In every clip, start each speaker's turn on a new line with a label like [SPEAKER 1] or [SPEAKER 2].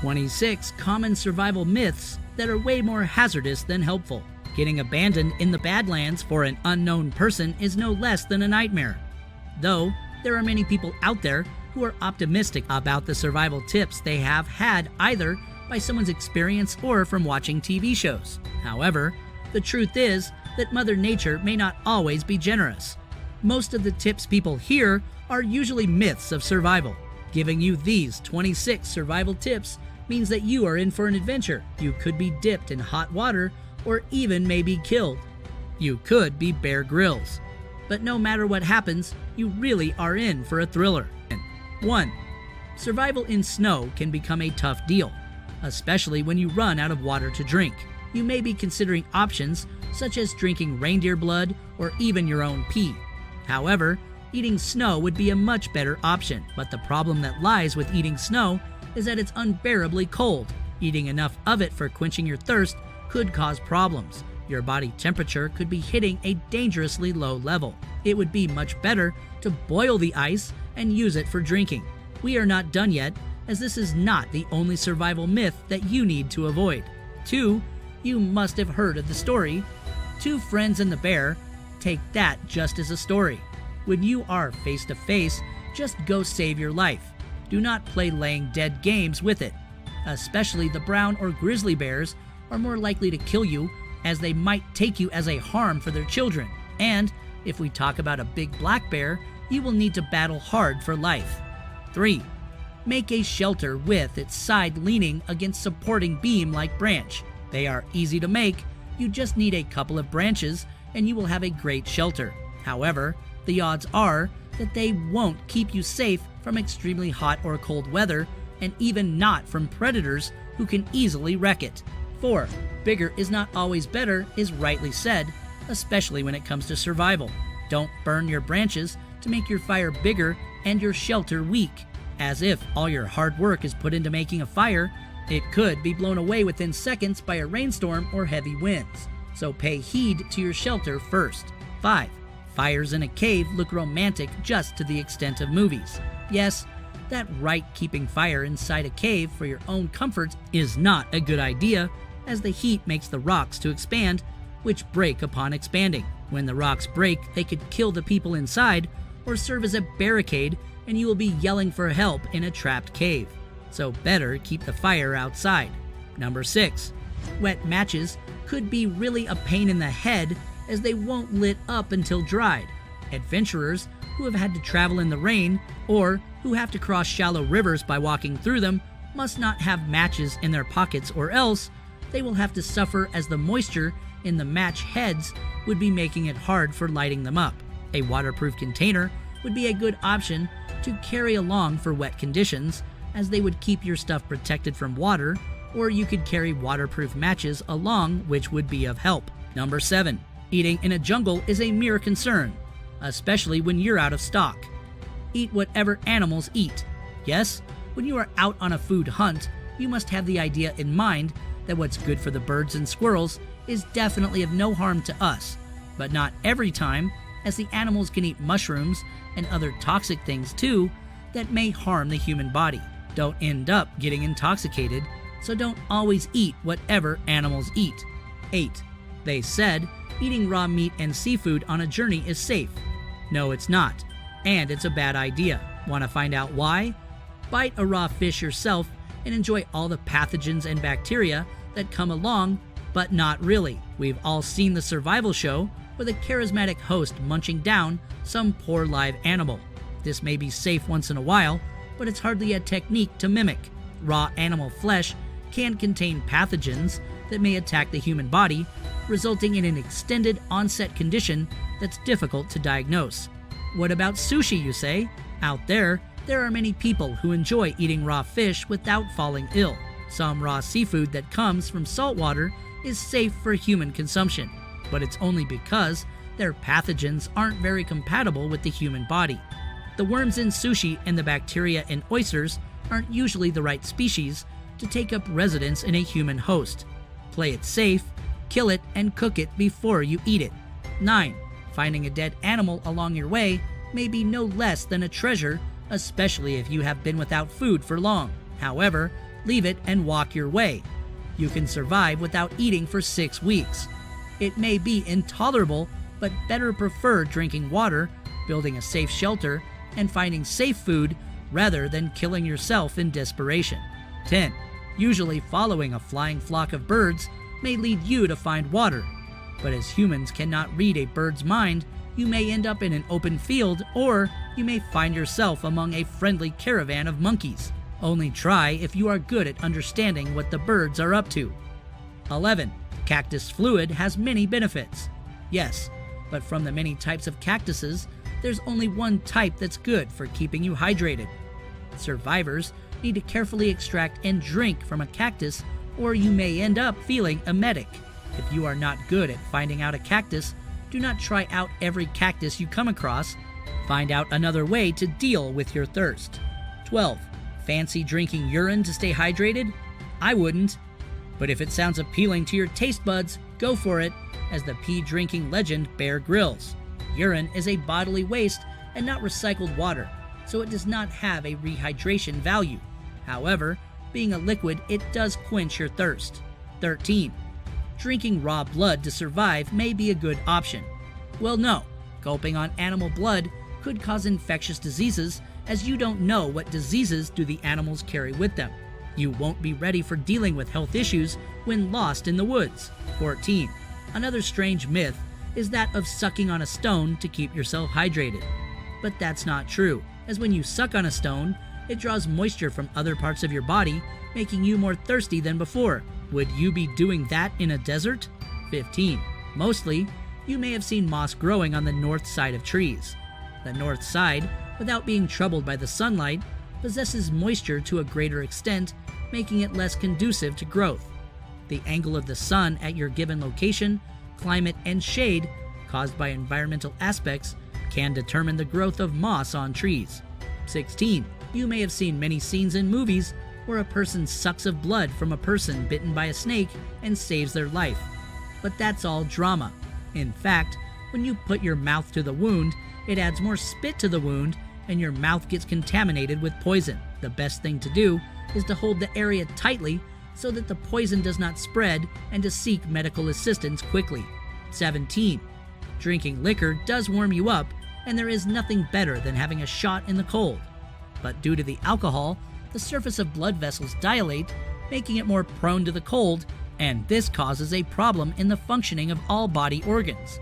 [SPEAKER 1] 26 common survival myths that are way more hazardous than helpful. Getting abandoned in the Badlands for an unknown person is no less than a nightmare. Though, there are many people out there who are optimistic about the survival tips they have had either by someone's experience or from watching TV shows. However, the truth is that Mother Nature may not always be generous. Most of the tips people hear are usually myths of survival. Giving you these 26 survival tips means that you are in for an adventure. You could be dipped in hot water or even maybe killed. You could be Bear Grylls. But no matter what happens, you really are in for a thriller. 1. Survival in snow can become a tough deal, especially when you run out of water to drink. You may be considering options such as drinking reindeer blood or even your own pee. However, eating snow would be a much better option, but the problem that lies with eating snow is that it's unbearably cold. Eating enough of it for quenching your thirst could cause problems. Your body temperature could be hitting a dangerously low level. It would be much better to boil the ice and use it for drinking. We are not done yet, as this is not the only survival myth that you need to avoid. 2. You must have heard of the story, Two Friends and the Bear. Take that just as a story. When you are face to face, just go save your life. Do not play laying dead games with it. Especially the brown or grizzly bears are more likely to kill you, as they might take you as a harm for their children. And if we talk about a big black bear, you will need to battle hard for life. 3. Make a shelter with its side leaning against supporting beam-like branch. They are easy to make. You just need a couple of branches and you will have a great shelter. However, the odds are that they won't keep you safe from extremely hot or cold weather, and even not from predators who can easily wreck it. 4. Bigger is not always better is rightly said, especially when it comes to survival. Don't burn your branches to make your fire bigger and your shelter weak. As if all your hard work is put into making a fire, it could be blown away within seconds by a rainstorm or heavy winds. So pay heed to your shelter first. 5. Fires in a cave look romantic just to the extent of movies. Yes, that right, keeping fire inside a cave for your own comfort is not a good idea, as the heat makes the rocks to expand, which break upon expanding. When the rocks break, they could kill the people inside or serve as a barricade, and you will be yelling for help in a trapped cave. So better keep the fire outside. Number 6. Wet matches could be really a pain in the head, as they won't lit up until dried. Adventurers who have had to travel in the rain or who have to cross shallow rivers by walking through them must not have matches in their pockets, or else they will have to suffer, as the moisture in the match heads would be making it hard for lighting them up. A waterproof container would be a good option to carry along for wet conditions, as they would keep your stuff protected from water, or you could carry waterproof matches along, which would be of help. Number 7. Eating in a jungle is a mere concern, especially when you're out of stock. Eat whatever animals eat. Yes, when you are out on a food hunt, you must have the idea in mind that what's good for the birds and squirrels is definitely of no harm to us, but not every time, as the animals can eat mushrooms and other toxic things too that may harm the human body. Don't end up getting intoxicated, so don't always eat whatever animals eat. 8. They said eating raw meat and seafood on a journey is safe. No, it's not, and it's a bad idea. Want to find out why? Bite a raw fish yourself and enjoy all the pathogens and bacteria that come along, but not really. We've all seen the survival show with a charismatic host munching down some poor live animal. This may be safe once in a while, but it's hardly a technique to mimic. Raw animal flesh can contain pathogens that may attack the human body, resulting in an extended onset condition that's difficult to diagnose. What about sushi, you say? Out there are many people who enjoy eating raw fish without falling ill. Some raw seafood that comes from saltwater is safe for human consumption, but it's only because their pathogens aren't very compatible with the human body. The worms in sushi and the bacteria in oysters aren't usually the right species to take up residence in a human host. Play it safe, kill it, and cook it before you eat it. 9. Finding a dead animal along your way may be no less than a treasure, especially if you have been without food for long. However, leave it and walk your way. You can survive without eating for 6 weeks. It may be intolerable, but better prefer drinking water, building a safe shelter, and finding safe food rather than killing yourself in desperation. 10. Usually following a flying flock of birds may lead you to find water, but as humans cannot read a bird's mind, you may end up in an open field, or you may find yourself among a friendly caravan of monkeys. Only try if you are good at understanding what the birds are up to. 11. Cactus fluid has many benefits. Yes, but from the many types of cactuses, there's only one type that's good for keeping you hydrated. Survivors need to carefully extract and drink from a cactus, or you may end up feeling emetic. If you are not good at finding out a cactus, do not try out every cactus you come across. Find out another way to deal with your thirst. 12. Fancy drinking urine to stay hydrated? I wouldn't. But if it sounds appealing to your taste buds, go for it, as the pee drinking legend Bear Grylls. Urine is a bodily waste and not recycled water, so it does not have a rehydration value. However, being a liquid, it does quench your thirst. 13. Drinking raw blood to survive may be a good option. Well, no. Gulping on animal blood could cause infectious diseases, as you don't know what diseases do the animals carry with them. You won't be ready for dealing with health issues when lost in the woods. 14. Another strange myth is that of sucking on a stone to keep yourself hydrated. But that's not true, as when you suck on a stone, it draws moisture from other parts of your body, making you more thirsty than before. Would you be doing that in a desert? 15. Mostly, you may have seen moss growing on the north side of trees. The north side, without being troubled by the sunlight, possesses moisture to a greater extent, making it less conducive to growth. The angle of the sun at your given location, climate, and shade, caused by environmental aspects, can determine the growth of moss on trees. 16. You may have seen many scenes in movies where a person sucks of blood from a person bitten by a snake and saves their life. But that's all drama. In fact, when you put your mouth to the wound, it adds more spit to the wound, and your mouth gets contaminated with poison. The best thing to do is to hold the area tightly so that the poison does not spread, and to seek medical assistance quickly. 17. Drinking liquor does warm you up, and there is nothing better than having a shot in the cold. But due to the alcohol, the surface of blood vessels dilate, making it more prone to the cold, and this causes a problem in the functioning of all body organs.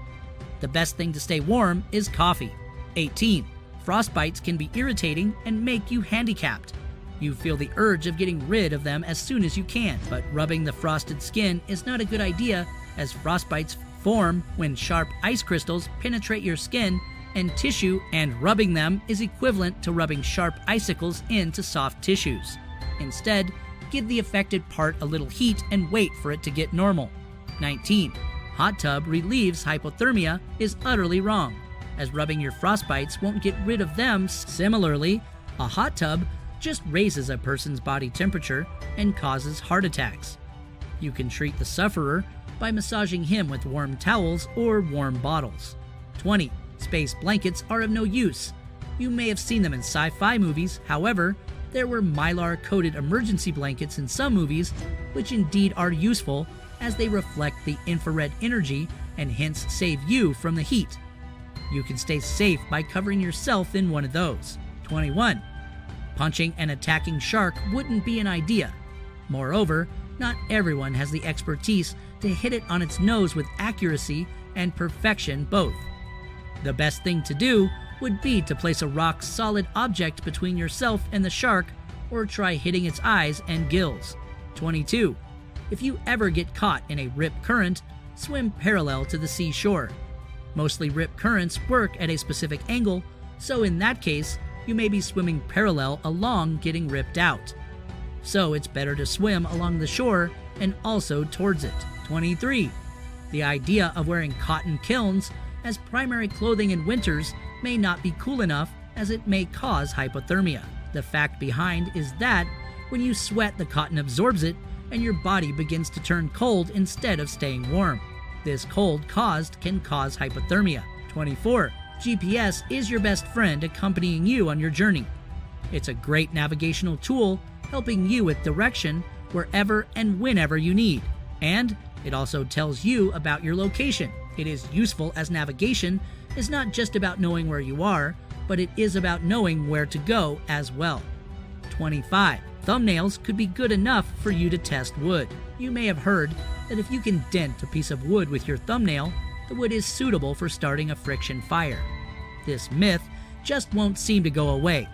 [SPEAKER 1] The best thing to stay warm is coffee. 18. Frostbites can be irritating and make you handicapped. You feel the urge of getting rid of them as soon as you can, but rubbing the frosted skin is not a good idea, as frostbites form when sharp ice crystals penetrate your skin and tissue, and rubbing them is equivalent to rubbing sharp icicles into soft tissues. Instead, give the affected part a little heat and wait for it to get normal. 19. Hot tub relieves hypothermia is utterly wrong, as rubbing your frostbites won't get rid of them. Similarly, a hot tub just raises a person's body temperature and causes heart attacks. You can treat the sufferer by massaging him with warm towels or warm bottles. 20. Space blankets are of no use. You may have seen them in sci-fi movies. However, there were mylar-coated emergency blankets in some movies, which indeed are useful, as they reflect the infrared energy and hence save you from the heat. You can stay safe by covering yourself in one of those. 21. Punching an attacking shark wouldn't be an idea. Moreover, not everyone has the expertise to hit it on its nose with accuracy and perfection both. The best thing to do would be to place a rock-solid object between yourself and the shark, or try hitting its eyes and gills. 22. If you ever get caught in a rip current, swim parallel to the seashore. Mostly rip currents work at a specific angle, so in that case, you may be swimming parallel along getting ripped out. So it's better to swim along the shore and also towards it. 23. The idea of wearing cotton kilns as primary clothing in winters may not be cool enough, as it may cause hypothermia. The fact behind is that when you sweat, the cotton absorbs it and your body begins to turn cold instead of staying warm. This cold caused can cause hypothermia. 24. GPS is your best friend accompanying you on your journey. It's a great navigational tool, helping you with direction wherever and whenever you need. And it also tells you about your location. It is useful as navigation is not just about knowing where you are, but it is about knowing where to go as well. 25. Thumbnails could be good enough for you to test wood. You may have heard that if you can dent a piece of wood with your thumbnail, the wood is suitable for starting a friction fire. This myth just won't seem to go away,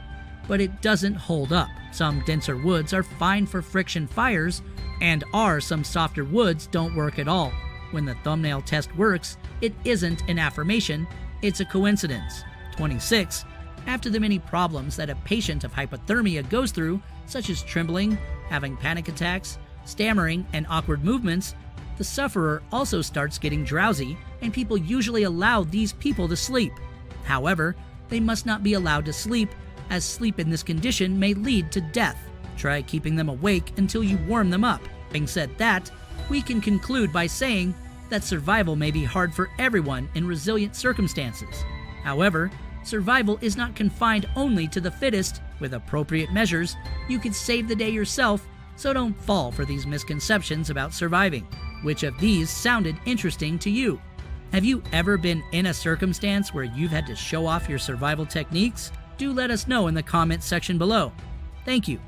[SPEAKER 1] but it doesn't hold up. Some denser woods are fine for friction fires, and some softer woods don't work at all. When the thumbnail test works, it isn't an affirmation, it's a coincidence. 26. After the many problems that a patient of hypothermia goes through, such as trembling, having panic attacks, stammering, and awkward movements, the sufferer also starts getting drowsy, and people usually allow these people to sleep. However, they must not be allowed to sleep, as sleep in this condition may lead to death. Try keeping them awake until you warm them up. Having said that, we can conclude by saying that survival may be hard for everyone in resilient circumstances. However, survival is not confined only to the fittest. With appropriate measures, you could save the day yourself, so don't fall for these misconceptions about surviving. Which of these sounded interesting to you? Have you ever been in a circumstance where you've had to show off your survival techniques? Do let us know in the comments section below. Thank you.